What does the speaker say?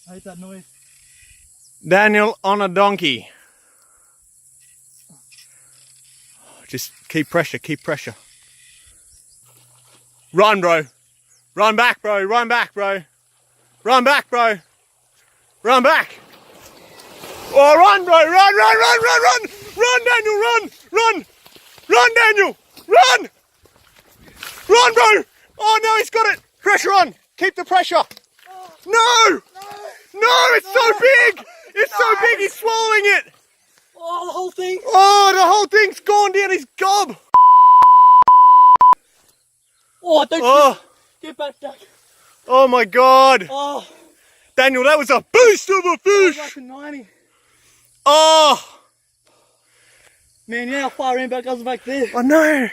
I hate that noise. Daniel on a donkey. Just keep pressure, keep pressure. Run, bro. Run back, bro. Run back, bro. Run back, bro. Run back. Oh, run, bro. Run, run, run, run, run. Run, Daniel, run. Run. Run, Daniel. Run. Run, bro. Oh, no, he's got it. Pressure on. Keep the pressure. No. No, it's so big. It's so big, he's swallowing it. Oh, the whole thing. Oh, the whole thing's gone down his gob. Oh, don't get back, Duck. Oh my God. Oh, Daniel, that was a beast of a fish. like a 90. Oh. Man, you know how far in back I was back there. I know.